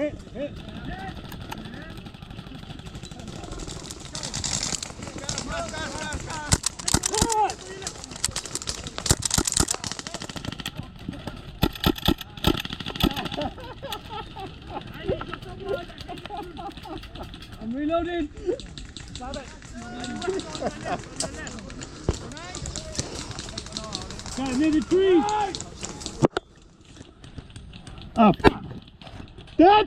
Hit, hit. I'm reloading. Guys, near the tree. Up. That.